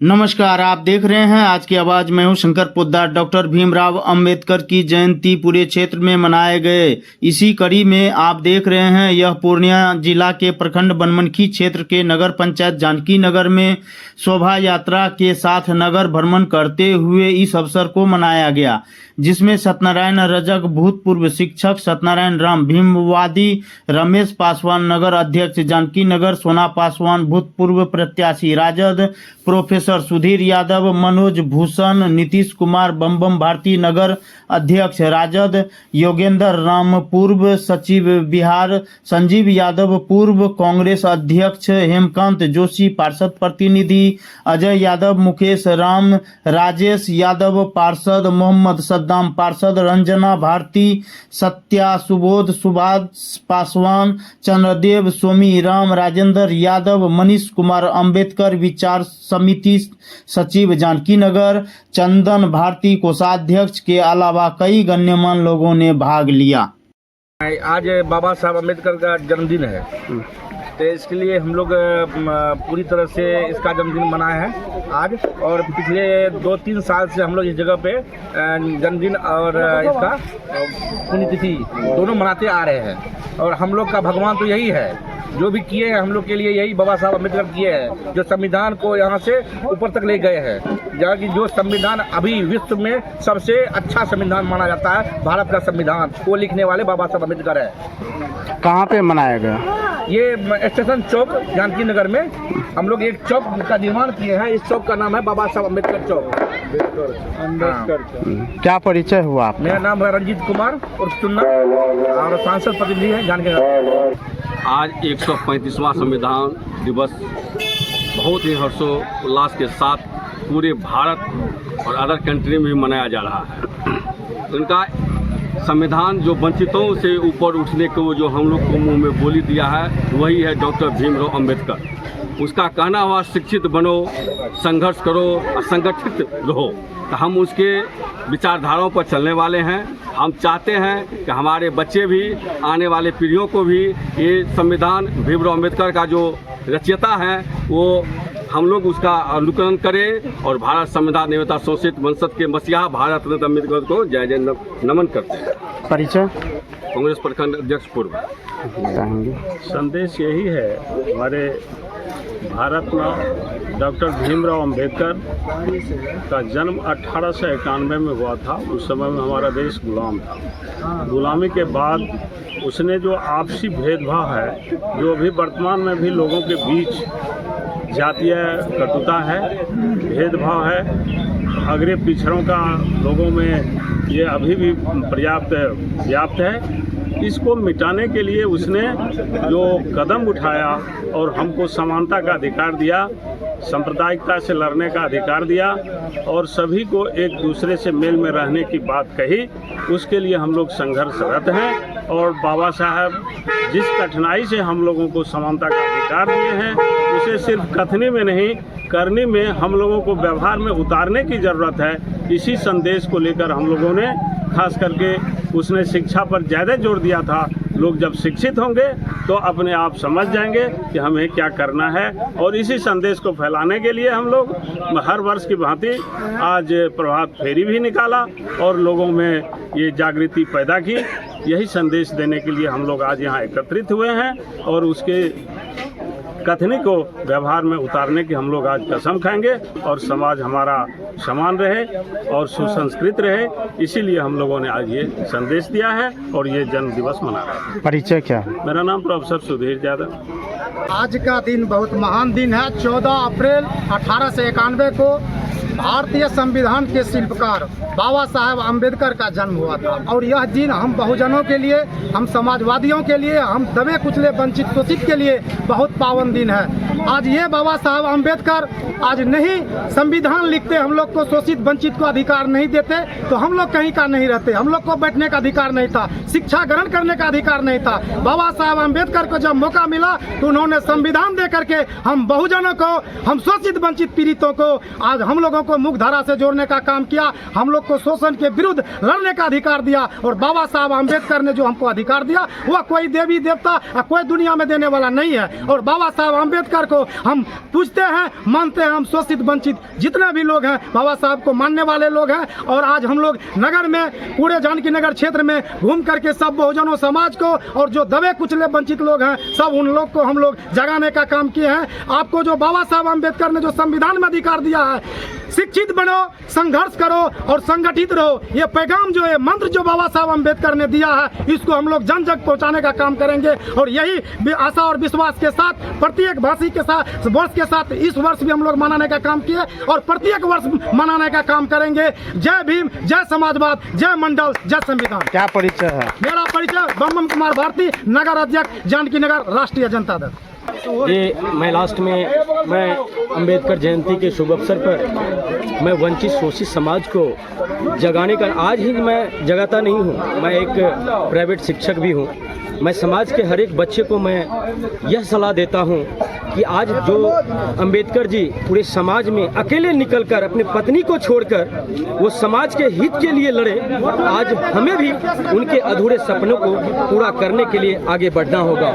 नमस्कार, आप देख रहे हैं आज की आवाज। मैं हूं शंकर पोद्दार। डॉक्टर भीमराव अंबेडकर की जयंती पूरे क्षेत्र में मनाए गए। इसी कड़ी में आप देख रहे हैं यह पूर्णिया जिला के प्रखंड बनमनखी क्षेत्र के नगर पंचायत जानकी नगर में शोभा यात्रा के साथ नगर भ्रमण करते हुए इस अवसर को मनाया गया, जिसमें सत्यनारायण रजक भूतपूर्व शिक्षक, सत्यनारायण राम भीमवादी, रमेश पासवान नगर अध्यक्ष जानकी नगर, सोना पासवान भूतपूर्व प्रत्याशी राजद, प्रोफेसर सुधीर यादव, मनोज भूषण, नीतीश कुमार बम भारती नगर अध्यक्ष राजद, योगेंद्र राम पूर्व सचिव बिहार, संजीव यादव पूर्व कांग्रेस अध्यक्ष, हेमकांत जोशी पार्षद प्रतिनिधि, अजय यादव, मुकेश राम, राजेश यादव पार्षद, मोहम्मद सद्दाम पार्षद, रंजना भारती, सत्या सुबोध, सुभाष पासवान, चंद्रदेव, सोमी राम, राजेंद्र यादव, मनीष कुमार अंबेडकर विचार समिति सचिव जानकी नगर, चंदन भारती कोषाध्यक्ष के अलावा कई गण्यमान्य लोगों ने भाग लिया। आज बाबा साहब अम्बेडकर का जन्मदिन है, तो इसके लिए हम लोग पूरी तरह से इसका जन्मदिन मनाए हैं आज। और पिछले 2-3 साल से हम लोग इस जगह पे जन्मदिन और इसका पुण्यतिथि दोनों मनाते आ रहे हैं। और हम लोग का भगवान तो यही है, जो भी किए हैं हम लोग के लिए यही बाबा साहब अम्बेडकर किए हैं, जो संविधान को यहाँ से ऊपर तक ले गए हैं। जहाँ की जो संविधान अभी विश्व में सबसे अच्छा संविधान माना जाता है, भारत का संविधान, वो लिखने वाले बाबा साहब अम्बेडकर है। कहाँ पे मनाया गया? ये स्टेशन चौक जानकी नगर में हम लोग एक चौक का निर्माण किए हैं। इस चौक का नाम है बाबा साहब अम्बेडकर चौक। क्या परिचय हुआ आप? मेरा नाम है रंजीत कुमार और चुन्ना, और सांसद प्रतिनिधि है जानकी नगर। आज 135वां संविधान दिवस बहुत ही हर्षोल्लास के साथ पूरे भारत और अदर कंट्री में भी मनाया जा रहा है। उनका संविधान जो वंचितों से ऊपर उठने को जो हम लोग को मुंह में बोली दिया है, वही है डॉक्टर भीमराव अंबेडकर। उसका कहना हुआ शिक्षित बनो, संघर्ष करो और संगठित रहो। तो हम उसके विचारधाराओं पर चलने वाले हैं। हम चाहते हैं कि हमारे बच्चे भी, आने वाले पीढ़ियों को भी ये संविधान भीमराव अंबेडकर का जो रचयिता है वो हम लोग उसका अनुकरण करें और भारत संविधान निर्माता शोषित वंशज के मसीहा भारत रत्न अम्बेडकर को जय जय नमन करते हैं। परिचय? कांग्रेस प्रखंड अध्यक्ष पूर्व। संदेश यही है, हमारे भारत में डॉक्टर भीमराव अंबेडकर का जन्म 1891 में हुआ था। उस समय में हमारा देश गुलाम था। गुलामी के बाद उसने जो आपसी भेदभाव है, जो अभी वर्तमान में भी लोगों के बीच जातीय कटुता है, भेदभाव है, अगड़े पिछड़ों का लोगों में ये अभी भी व्याप्त है। इसको मिटाने के लिए उसने जो कदम उठाया और हमको समानता का अधिकार दिया, सांप्रदायिकता से लड़ने का अधिकार दिया और सभी को एक दूसरे से मेल में रहने की बात कही, उसके लिए हम लोग संघर्षरत हैं। और बाबा साहब जिस कठिनाई से हम लोगों को समानता का अधिकार दिए हैं, उसे सिर्फ कथनी में नहीं, करनी में हम लोगों को व्यवहार में उतारने की ज़रूरत है। इसी संदेश को लेकर हम लोगों ने खास करके उसने शिक्षा पर ज़्यादा जोर दिया था। लोग जब शिक्षित होंगे तो अपने आप समझ जाएंगे कि हमें क्या करना है। और इसी संदेश को फैलाने के लिए हम लोग हर वर्ष की भांति आज प्रभात फेरी भी निकाला और लोगों में ये जागृति पैदा की। यही संदेश देने के लिए हम लोग आज यहाँ एकत्रित हुए हैं और उसके कथनी को व्यवहार में उतारने की हम लोग आज कसम खाएंगे और समाज हमारा समान रहे और सुसंस्कृत रहे। इसीलिए हम लोगों ने आज ये संदेश दिया है और ये जन्म दिवस मना रहे हैं। परिचय क्या? मेरा नाम प्रोफेसर सुधीर यादव। आज का दिन बहुत महान दिन है। 14 अप्रैल 1891 को भारतीय संविधान के शिल्पकार बाबा साहेब अम्बेडकर का जन्म हुआ था। और यह दिन हम बहुजनों के लिए, हम समाजवादियों के लिए, हम दबे कुचले वंचित शोषित के लिए बहुत पावन दिन है। आज ये बाबा साहब अम्बेडकर आज नहीं संविधान लिखते, हम लोग को शोषित वंचित को अधिकार नहीं देते तो हम लोग कहीं का नहीं रहते। हम लोग को बैठने का अधिकार नहीं था, शिक्षा ग्रहण करने का अधिकार नहीं था। बाबा साहब अम्बेडकर को जब मौका मिला तो उन्होंने संविधान दे करके हम बहुजनों को, हम शोषित वंचित पीड़ितों को आज हम लोगों को मुख्यधारा से जोड़ने का काम किया, हम लोग को शोषण के विरुद्ध लड़ने का अधिकार दिया। और बाबा साहब अम्बेडकर ने जो हमको अधिकार दिया वह कोई देवी देवता या कोई दुनिया में देने वाला नहीं है। और बाबा साहब अम्बेडकर को हम पूजते हैं, मानते हैं। हम शोषित वंचित जितने भी लोग हैं बाबा साहब को मानने वाले लोग हैं। और आज हम लोग नगर में, पूरे जानकी नगर क्षेत्र में घूम करके सब बहुजनों समाज को और जो दबे कुचले वंचित लोग हैं सब उन लोग को हम लोग जगाने का काम किए हैं। आपको जो बाबा साहब अम्बेडकर ने जो संविधान में अधिकार दिया है, शिक्षित बनो, संघर्ष करो और संगठित रहो, ये पैगाम जो है, मंत्र जो बाबा साहब अम्बेडकर ने दिया है, इसको हम लोग जन जग पहुंचाने का काम करेंगे। और यही आशा और विश्वास के साथ प्रत्येक भाषी के साथ वर्ष के साथ इस वर्ष भी हम लोग मनाने का काम किए और प्रत्येक वर्ष मनाने का काम करेंगे। जय भीम, जय समाजवाद, जय मंडल, जय संविधान। क्या परिचय है? मेरा परिचय बम कुमार भारती, नगर अध्यक्ष जानकी नगर राष्ट्रीय जनता दल। ये मैं लास्ट में मैं अंबेडकर जयंती के शुभ अवसर पर मैं वंचित शोषित समाज को जगाने का, आज ही मैं जगाता नहीं हूँ, मैं एक प्राइवेट शिक्षक भी हूँ। मैं समाज के हर एक बच्चे को मैं यह सलाह देता हूँ कि आज जो अंबेडकर जी पूरे समाज में अकेले निकलकर अपनी पत्नी को छोड़कर वो समाज के हित के लिए लड़े, आज हमें भी उनके अधूरे सपनों को पूरा करने के लिए आगे बढ़ना होगा।